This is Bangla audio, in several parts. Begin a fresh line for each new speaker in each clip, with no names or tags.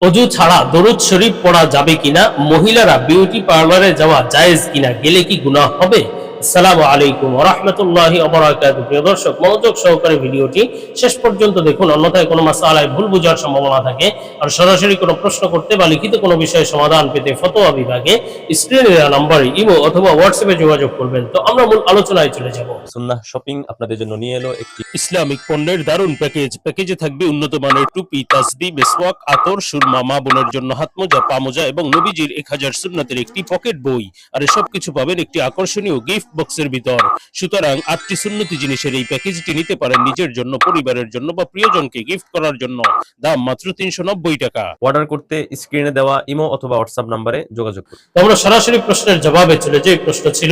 অজু ছাড়া দরুদ শরীফ পড়া যাবে কিনা, মহিলারা বিউটি পার্লারে যাওয়া জায়েজ কিনা, গেলে কি গুনাহ হবে? আসসালামু আলাইকুম ওয়া রাহমাতুল্লাহি ওয়া বারাকাতুহু। প্রিয় দর্শক, মনোযোগ সহকারে ভিডিওটি শেষ পর্যন্ত দেখুন, অন্যথায় কোনো মাসআলায় ভুল বোঝার সম্ভাবনা থাকে। আর সরাসরি কোনো প্রশ্ন করতে বা লিখিত কোনো বিষয়ে সমাধান পেতে ফতোয়া বিভাগে স্ক্রিনে দেওয়া নম্বরে ইমো অথবা হোয়াটসঅ্যাপে যোগাযোগ করবেন। তো আমরা মূল আলোচনায় চলে যাব।
সুন্নাহ শপিং আপনাদের জন্য নিয়ে এলো একটি
ইসলামিক পণ্যের দারুণ প্যাকেজে থাকবে উন্নত মানের টুপি, তাসবিহ, মেসওয়াক, আতর, সুরমা, মা বোনের জন্য হাতমোজা, পামোজা এবং নবীজির 1000 সুন্নাতের একটি পকেট বই। আর এসব কিছু পাবেন একটি আকর্ষণীয় গিফট বক্সের ভিতর। সুতরাং 8টি সুন্নতি জিনিসের এই প্যাকেজটি নিতে পারেন নিজের জন্য, পরিবারের জন্য বা প্রিয়জনকে গিফট করার জন্য। দাম মাত্র 390 টাকা।
অর্ডার করতে স্ক্রিনে দেওয়া ইমো অথবা হোয়াটসঅ্যাপ নম্বরে যোগাযোগ করুন।
আমরা সরাসরি প্রশ্নের জবাবে চলে যাই। প্রশ্ন ছিল,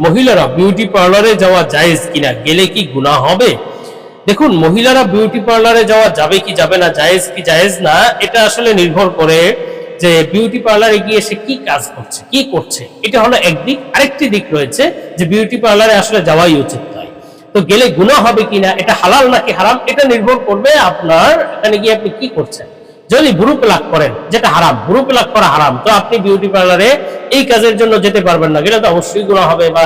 মহিলারা বিউটি পার্লারে যাওয়া জায়েজ কিনা, গেলে কি গুনাহ হবে? দেখুন, মহিলারা বিউটি পার্লারে যাওয়া যাবে কি যাবে না, জায়েজ কি জায়েজ না, এটা আসলে নির্ভর করে যে বিউটি পার্লারে গিয়ে সে কি কাজ করছে, কি করছে। এটা হলো একদিক। আরেকটি দিক রয়েছে যে বিউটি পার্লারে আসলে যাওয়াই উচিত নয়। তো গেলে গুনাহ হবে কিনা, এটা হালাল নাকি হারাম, এটা নির্ভর করবে আপনার এখানে গিয়ে আপনি কি করছেন। যদি ভুরু প্লাক করেন, যেটা হারাম, ভুরু প্লাক করা হারাম, তো আপনি বিউটি পার্লারে এই কাজের জন্য যেতে পারবেন না, এটা তো অবশ্যই গুনাহ হবে, বা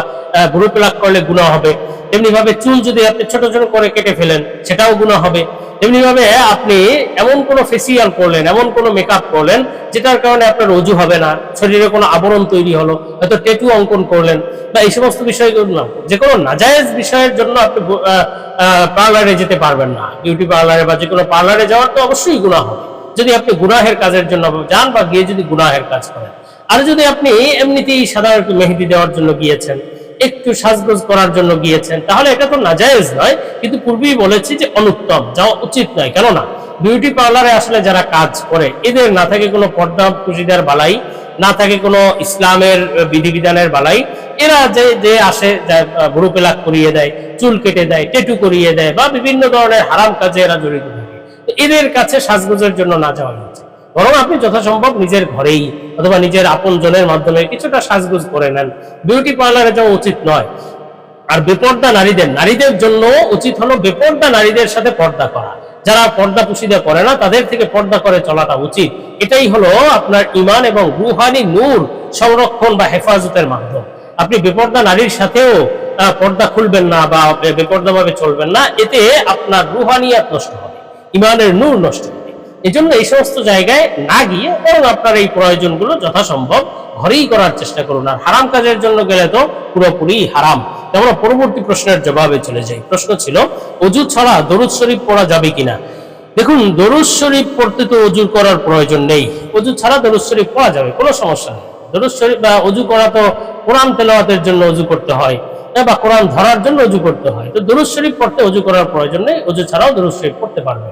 ভুরু প্লাক করলে গুনাহ হবে। তেমনি ভাবে চুল যদি আপনি ছোট ছোট করে কেটে ফেলেন, সেটাও গুনাহ হবে। তেমনি ভাবে আপনি এমন কোনো ফেসিয়াল করলেন, এমন কোনো মেকআপ করলেন যেটার কারণে আপনার অজু হবে না, শরীরে কোনো আবরণ তৈরি হলো, হয়তো ট্যাটু অঙ্কন করলেন, বা এই সমস্ত বিষয়গুলো না, যে কোনো নাজায়েজ বিষয়ের জন্য আপনি পার্লারে যেতে পারবেন না। বিউটি পার্লারে বা যে কোনো পার্লারে যাওয়ার তো অবশ্যই গুনাহ হবে যদি আপনি গুনাহের কাজের জন্য যান বা গিয়ে যদি গুনাহের কাজ করেন। আর যদি আপনি এমনিতেই সাধারণ মেহেদি দেওয়ার জন্য গিয়েছেন, একটু সাজগোজ করার জন্য গিয়েছেন, তাহলে এটা তো নাজায়েজ নয়। কিন্তু পূর্বেই বলেছি যে অনুত্তম, যাওয়া উচিত নয়। কেননা বিউটি পার্লারে আসলে যারা কাজ করে, এদের না থাকে কোনো পর্দা পুশিদার বালাই, না থাকে কোনো ইসলামের বিধিবিধানের বালাই। এরা যে আসে, ভুরু প্লাক করিয়ে দেয়, চুল কেটে দেয়, ট্যাটু করিয়ে দেয়, বা বিভিন্ন ধরনের হারাম কাজে এরা জড়িত থাকে। এদের কাছে সাজগোজের জন্য না যাওয়া উচিত। বরং আপনি যথাসম্ভব নিজের ঘরেই অথবা নিজের আপন জনের মাধ্যমে কিছুটা সাজগোজ করে নেন। বিউটি পার্লারে যাওয়া উচিত নয়। আর বেপর্দা নারীদের জন্য উচিত হলো বেপর্দা নারীদের সাথে পর্দা করা। যারা পর্দা পুশিদা করে না, তাদের থেকে পর্দা করে চলাটা উচিত। এটাই হলো আপনার ঈমান এবং রূহানি নূর সংরক্ষণ বা হেফাজতের মাধ্যম। আপনি বেপর্দা নারীর সাথেও পর্দা খুলবেন না বা বেপর্দা ভাবে চলবেন না, এতে আপনার রূহানিয়াত নষ্ট হবে, ঈমানের নূর নষ্ট হবে। এই জন্য এই সমস্ত জায়গায় না গিয়ে বরং আপনার এই প্রয়োজনগুলো যথাসম্ভব ঘরেই করার চেষ্টা করুন। আর হারাম কাজের জন্য গেলে তো পুরোপুরি হারাম। আমরা পরবর্তী প্রশ্নের জবাবে চলে যাই। প্রশ্ন ছিল, অজু ছাড়া দরুদ শরীফ পড়া যাবে কিনা। দেখুন, দরুদ শরীফ পড়তে তো অজু করার প্রয়োজন নেই। অজু ছাড়া দরুদ শরীফ পড়া যাবে, কোনো সমস্যা নেই। দরুদ শরীফ বা অজু করা তো কোরআন তেলাওয়াতের জন্য অজু করতে হয়, বা কোরআন ধরার জন্য অজু করতে হয়। তো দরুদ শরীফ পড়তে অজু করার প্রয়োজন নেই, অজু ছাড়াও দরুদ শরীফ পড়তে পারবে।